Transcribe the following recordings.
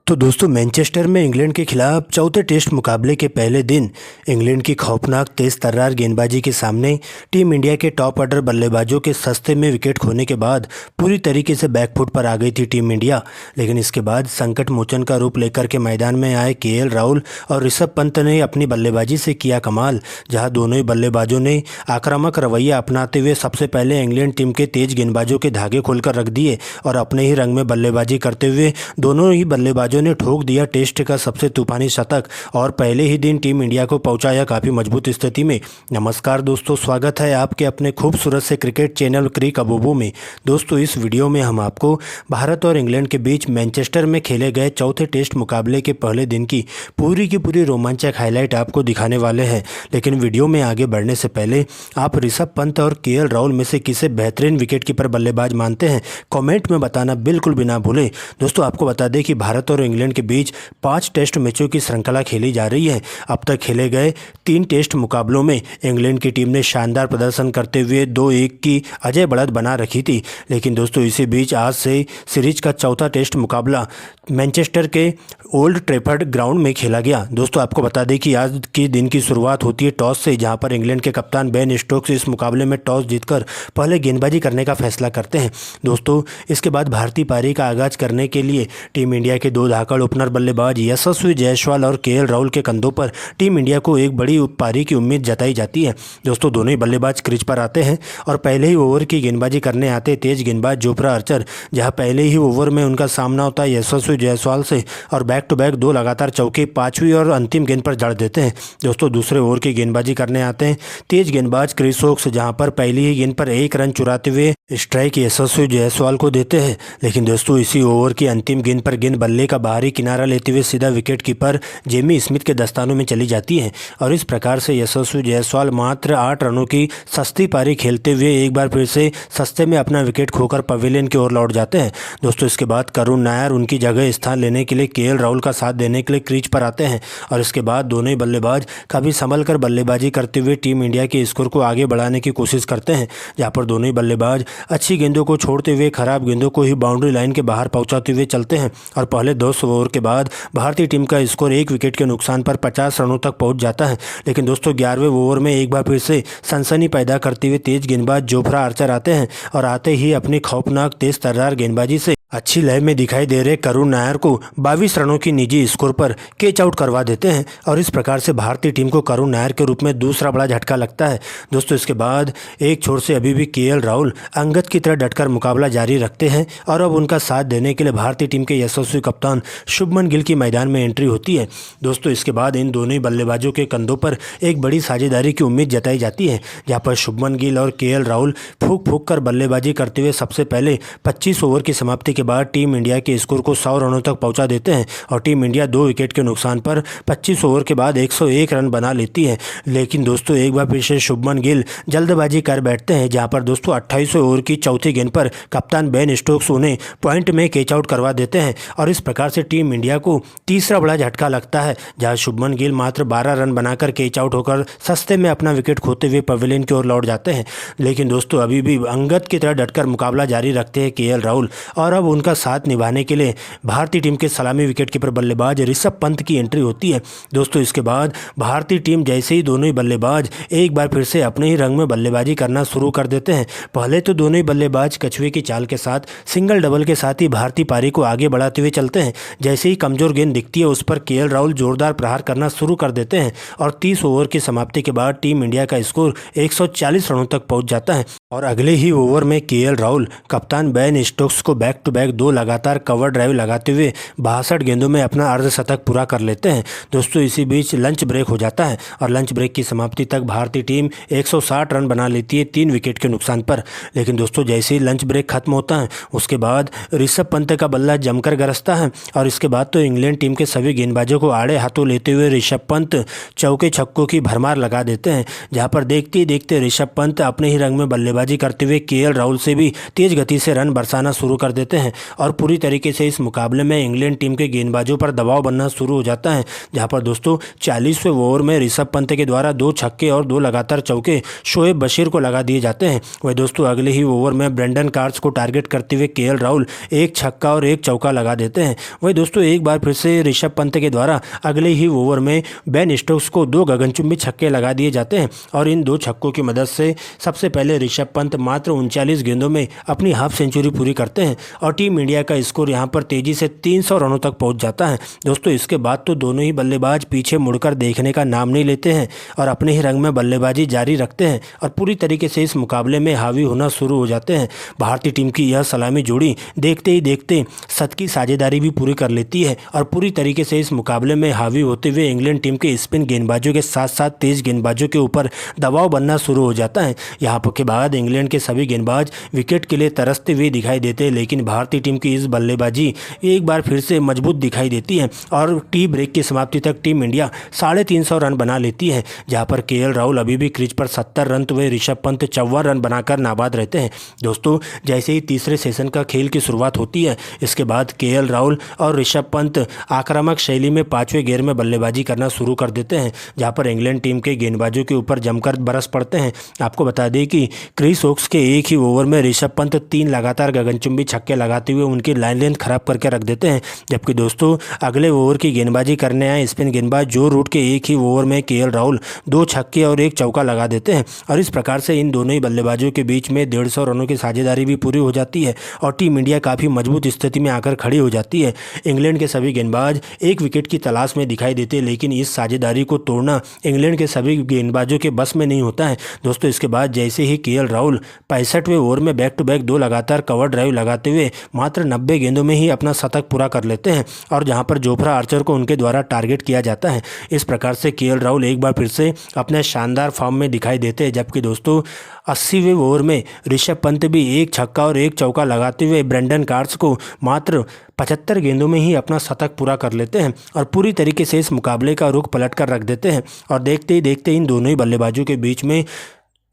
तो दोस्तों मैनचेस्टर में इंग्लैंड के खिलाफ चौथे टेस्ट मुकाबले के पहले दिन इंग्लैंड की खौफनाक तेज तर्रार गेंदबाजी के सामने टीम इंडिया के टॉप ऑर्डर बल्लेबाजों के सस्ते में विकेट खोने के बाद पूरी तरीके से बैकफुट पर आ गई थी टीम इंडिया। लेकिन इसके बाद संकट मोचन का रूप लेकर के मैदान में आए केएल राहुल और ऋषभ पंत ने अपनी बल्लेबाजी से किया कमाल, जहाँ दोनों ही बल्लेबाजों ने आक्रामक रवैया अपनाते हुए सबसे पहले इंग्लैंड टीम के तेज गेंदबाजों के धागे खोलकर रख दिए और अपने ही रंग में बल्लेबाजी करते हुए दोनों ही बल्लेबाजों ने ठोक दिया टेस्ट का सबसे तूफानी शतक और पहले ही दिन टीम इंडिया को पहुंचाया काफ़ी मजबूत स्थिति में। नमस्कार दोस्तों, स्वागत है आपके अपने खूबसूरत से क्रिकेट चैनल क्रिक अबूबू में। दोस्तों इस वीडियो में हम आपको भारत और इंग्लैंड के बीच मैनचेस्टर में खेले गए चौथे टेस्ट मुकाबले के पहले दिन की पूरी रोमांचक हाईलाइट आपको दिखाने वाले हैं। लेकिन वीडियो में आगे बढ़ने से पहले आप ऋषभ पंत और केएल राहुल में से किसे बेहतरीन विकेटकीपर बल्लेबाज मानते हैं, कमेंट में बताना बिल्कुल भी ना भूलें। दोस्तों आपको बता दें कि भारत और इंग्लैंड के बीच 5 टेस्ट मैचों की श्रृंखला खेली जा रही है। अब तक खेले गए 3 टेस्ट मुकाबलों में इंग्लैंड की टीम ने शानदार प्रदर्शन करते हुए 2-1 की अजय बढ़त बना रखी थी। लेकिन दोस्तों इसी बीच आज से सीरीज का चौथा टेस्ट मुकाबला मैनचेस्टर के ओल्ड ट्रैफर्ड ग्राउंड में खेला गया। दोस्तों आपको बता दें कि आज के दिन की शुरुआत होती है टॉस से, जहां पर इंग्लैंड के कप्तान बेन स्टोक्स इस मुकाबले में टॉस जीतकर पहले गेंदबाजी करने का फैसला करते हैं। दोस्तों इसके बाद भारतीय पारी का आगाज करने के लिए टीम इंडिया के 2 धाकड़ ओपनर बल्लेबाज यशस्वी जायसवाल और केएल राहुल के कंधों पर टीम इंडिया को एक बड़ी पारी की उम्मीद जताई जाती है। दोस्तों दोनों ही बल्लेबाज क्रीज पर आते हैं और पहले ही ओवर की गेंदबाजी करने आते तेज गेंदबाज जोफ्रा आर्चर, जहां पहले ही ओवर में उनका सामना होता है यशस्वी जायसवाल से और बैक टू बैक 2 लगातार चौके 5वीं और अंतिम गेंद पर जड़ देते हैं। दोस्तों दूसरे ओवर की गेंदबाजी करने आते हैं तेज गेंदबाज क्रिस वोक्स, जहां पर पहली ही गेंद पर 1 रन चुराते हुए स्ट्राइक यशस्वी जायसवाल को देते हैं। लेकिन दोस्तों इसी ओवर की अंतिम गेंद पर गेंद बल्ले का बाहरी किनारा लेते हुए सीधा विकेट कीपर जेमी स्मिथ के दस्तानों में चली जाती है और इस प्रकार से यशस्वी जायसवाल मात्र 8 रनों की सस्ती पारी खेलते हुए एक बार फिर से सस्ते में अपना विकेट खोकर पवेलियन की ओर लौट जाते हैं। दोस्तों इसके बाद करुण नायर उनकी जगह स्थान लेने के लिए केएल राहुल का साथ देने के लिए क्रीज पर आते हैं और इसके बाद दोनों ही बल्लेबाज काफ़ी संभल कर बल्लेबाजी करते हुए टीम इंडिया के स्कोर को आगे बढ़ाने की कोशिश करते हैं, जहाँ पर दोनों ही बल्लेबाज अच्छी गेंदों को छोड़ते हुए खराब गेंदों को ही बाउंड्री लाइन के बाहर पहुंचाते हुए चलते हैं और पहले 10 ओवर के बाद भारतीय टीम का स्कोर 1 विकेट के नुकसान पर 50 रनों तक पहुंच जाता है। लेकिन दोस्तों 11वें ओवर में एक बार फिर से सनसनी पैदा करते हुए तेज गेंदबाज जोफ्रा आर्चर आते हैं और आते ही अपनी खौफनाक तेज तर्रार गेंदबाजी से अच्छी लय में दिखाई दे रहे करुण नायर को 22 रनों की निजी स्कोर पर कैच आउट करवा देते हैं और इस प्रकार से भारतीय टीम को करुण नायर के रूप में दूसरा बड़ा झटका लगता है। दोस्तों इसके बाद एक छोर से अभी भी केएल राहुल अंगद की तरह डटकर मुकाबला जारी रखते हैं और अब उनका साथ देने के लिए भारतीय टीम के यशस्वी कप्तान शुभमन गिल की मैदान में एंट्री होती है। दोस्तों इसके बाद इन दोनों ही बल्लेबाजों के कंधों पर एक बड़ी साझेदारी की उम्मीद जताई जाती है, जहाँ पर शुभमन गिल और केएल राहुल फूक कर बल्लेबाजी करते हुए सबसे पहले 25 ओवर की समाप्ति के बाद टीम इंडिया के स्कोर को 100 रनों तक पहुंचा देते हैं और टीम इंडिया 2 विकेट के नुकसान पर 25 ओवर के बाद 101 रन बना लेती है। लेकिन दोस्तों एक बार फिर से शुभमन गिल जल्दबाजी कर बैठते हैं, जहां पर दोस्तों 28वें ओवर की चौथी गेंद पर कप्तान बेन स्टोक्स उन्हें पॉइंट में कैच आउट करवा देते हैं और इस प्रकार से टीम इंडिया को तीसरा बड़ा झटका लगता है, जहाँ शुभमन गिल मात्र 12 रन बनाकर कैच आउट होकर सस्ते में अपना विकेट खोते हुए पवेलियन की ओर लौट जाते हैं। लेकिन दोस्तों अभी भी अंगद की तरह डटकर मुकाबला जारी रखते हैं केएल राहुल और अब उनका साथ निभाने के लिए भारतीय टीम के सलामी विकेटकीपर बल्लेबाज ऋषभ पंत की एंट्री होती है। दोस्तों इसके बाद भारतीय टीम जैसे ही दोनों ही बल्लेबाज एक बार फिर से अपने ही रंग में बल्लेबाजी करना शुरू कर देते हैं। पहले तो दोनों ही बल्लेबाज कछुए की चाल के साथ सिंगल डबल के साथ ही भारतीय पारी को आगे बढ़ाते हुए चलते हैं। जैसे ही कमजोर गेंद दिखती है उस पर केएल राहुल जोरदार प्रहार करना शुरू कर देते हैं और 30 ओवर की समाप्ति के बाद टीम इंडिया का स्कोर 140 रनों तक पहुंच जाता है और अगले ही ओवर में केएल राहुल कप्तान बेन स्टोक्स को बैक टू बैक 2 लगातार कवर ड्राइव लगाते हुए 62 गेंदों में अपना अर्धशतक पूरा कर लेते हैं। दोस्तों इसी बीच लंच ब्रेक हो जाता है और लंच ब्रेक की समाप्ति तक भारतीय टीम 160 रन बना लेती है 3 विकेट के नुकसान पर। लेकिन दोस्तों जैसे ही लंच ब्रेक खत्म होता है उसके बाद ऋषभ पंत का बल्ला जमकर गरजता है और इसके बाद तो इंग्लैंड टीम के सभी गेंदबाजों को आड़े हाथों लेते हुए ऋषभ पंत चौके छक्कों की भरमार लगा देते हैं, जहाँ पर देखते ही देखते ऋषभ पंत अपने ही रंग में बल्लेबाजी करते हुए केएल राहुल से भी तेज गति से रन बरसाना शुरू कर देते हैं और पूरी तरीके से इस मुकाबले में इंग्लैंड टीम के गेंदबाजों पर दबाव बनना शुरू हो जाता है, जहां पर दोस्तों 40वें ओवर में ऋषभ पंत के द्वारा 2 छक्के और 2 लगातार चौके शोएब बशीर को लगा दिए जाते हैं। वही दोस्तों अगले ही ओवर में ब्रेंडन कार्स को टारगेट करते हुए केएल राहुल 1 छक्का और 1 चौका लगा देते हैं। वही दोस्तों एक बार फिर से ऋषभ पंत के द्वारा अगले ही ओवर में बेन स्टोक्स को 2 गगनचुंबी छक्के लगा दिए जाते हैं और इन 2 छक्कों की मदद से सबसे पहले ऋषभ पंत मात्र 39 गेंदों में अपनी हाफ सेंचुरी पूरी करते हैं और टीम इंडिया का स्कोर यहां पर तेजी से 300 रनों तक पहुंच जाता है। दोस्तों इसके बाद तो दोनों ही बल्लेबाज पीछे मुड़कर देखने का नाम नहीं लेते हैं और अपने ही रंग में बल्लेबाजी जारी रखते हैं और पूरी तरीके से इस मुकाबले में हावी होना शुरू हो जाते हैं। भारतीय टीम की यह सलामी जोड़ी देखते ही देखते 7 की साझेदारी भी पूरी कर लेती है और पूरी तरीके से इस मुकाबले में हावी होते हुए इंग्लैंड टीम के स्पिन गेंदबाजों के साथ साथ तेज गेंदबाजों के ऊपर दबाव बनना शुरू हो जाता है। यहाँ के बाद इंग्लैंड के सभी गेंदबाज विकेट के लिए तरसते हुए दिखाई देते हैं, लेकिन भारतीय टीम की इस बल्लेबाजी एक बार फिर से मजबूत दिखाई देती है और टी ब्रेक की समाप्ति तक टीम इंडिया 350 रन बना लेती है, जहां पर केएल राहुल अभी भी क्रीज पर 70 रन तो वह ऋषभ पंत 54 रन बनाकर नाबाद रहते हैं। दोस्तों जैसे ही तीसरे सेशन का खेल की शुरुआत होती है, इसके बाद केएल राहुल और ऋषभ पंत आक्रामक शैली में 5वें गेयर में बल्लेबाजी करना शुरू कर देते हैं, जहां पर इंग्लैंड टीम के गेंदबाजों के ऊपर जमकर बरस पड़ते हैं। आपको बता दें कि क्रिस वोक्स के एक ही ओवर में ऋषभ पंत 3 लगातार गगनचुंबी छक्के लगाते हुए उनकी लाइन लेंथ खराब करके रख देते हैं, जबकि दोस्तों अगले ओवर की गेंदबाजी करने आए स्पिन गेंदबाज जो रूट के एक ही ओवर में केएल राहुल 2 छक्के और 1 चौका लगा देते हैं और इस प्रकार से इन दोनों ही बल्लेबाजों के बीच में 150 रनों की साझेदारी भी पूरी हो जाती है और टीम इंडिया काफ़ी मजबूत स्थिति में आकर खड़ी हो जाती है। इंग्लैंड के सभी गेंदबाज 1 विकेट की तलाश में दिखाई देते हैं, लेकिन इस साझेदारी को तोड़ना इंग्लैंड के सभी गेंदबाजों के बस में नहीं होता है। दोस्तों इसके बाद जैसे ही केएल राहुल 65वें ओवर में बैक टू बैक 2 लगातार कवर ड्राइव लगाते हुए मात्र 90 गेंदों में ही अपना शतक पूरा कर लेते हैं और जहां पर जोफ्रा आर्चर को उनके द्वारा टारगेट किया जाता है। इस प्रकार से केएल राहुल एक बार फिर से अपने शानदार फॉर्म में दिखाई देते हैं, जबकि दोस्तों 80वें ओवर में ऋषभ पंत भी 1 छक्का और 1 चौका लगाते हुए ब्रेंडन कार्स को मात्र 75 गेंदों में ही अपना शतक पूरा कर लेते हैं और पूरी तरीके से इस मुकाबले का रुख पलट कर रख देते हैं और देखते ही देखते इन दोनों ही बल्लेबाजों के बीच में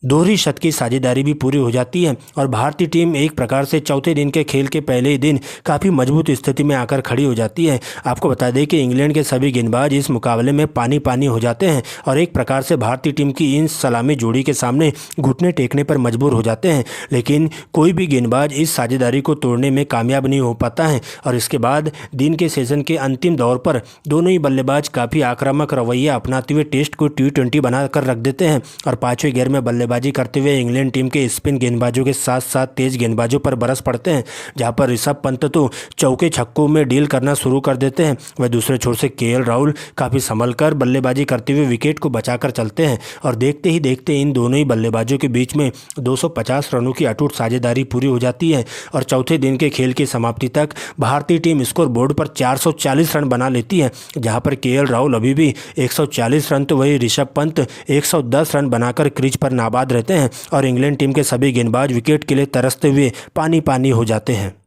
दोहरी शत की साझेदारी भी पूरी हो जाती है और भारतीय टीम एक प्रकार से चौथे दिन के खेल के पहले ही दिन काफ़ी मजबूत स्थिति में आकर खड़ी हो जाती है। आपको बता दें कि इंग्लैंड के सभी गेंदबाज इस मुकाबले में पानी पानी हो जाते हैं और एक प्रकार से भारतीय टीम की इन सलामी जोड़ी के सामने घुटने टेकने पर मजबूर हो जाते हैं, लेकिन कोई भी गेंदबाज इस साझेदारी को तोड़ने में कामयाब नहीं हो पाता है और इसके बाद दिन के सेशन के अंतिम दौर पर दोनों ही बल्लेबाज काफ़ी आक्रामक रवैया अपनाते हुए टेस्ट को T20 बनाकर रख देते हैं और 5वें गेयर में बल्लेबाजी करते हुए इंग्लैंड टीम के स्पिन गेंदबाजों के साथ साथ तेज गेंदबाजों पर बरस पड़ते हैं, जहां पर ऋषभ पंत तो चौके छक्कों में डील करना शुरू कर देते हैं। वह दूसरे छोर से केएल राहुल काफ़ी संभल कर बल्लेबाजी करते हुए विकेट को बचाकर चलते हैं और देखते ही देखते इन दोनों ही बल्लेबाजों के बीच में 250 रनों की अटूट साझेदारी पूरी हो जाती है और चौथे दिन के खेल की समाप्ति तक भारतीय टीम स्कोर बोर्ड पर 440 रन बना लेती है, जहां पर केएल राहुल अभी भी 140 रन तो वही ऋषभ पंत 110 रन बनाकर क्रीज पर नाबाद रहते हैं और इंग्लैंड टीम के सभी गेंदबाज विकेट के लिए तरसते हुए पानी पानी हो जाते हैं।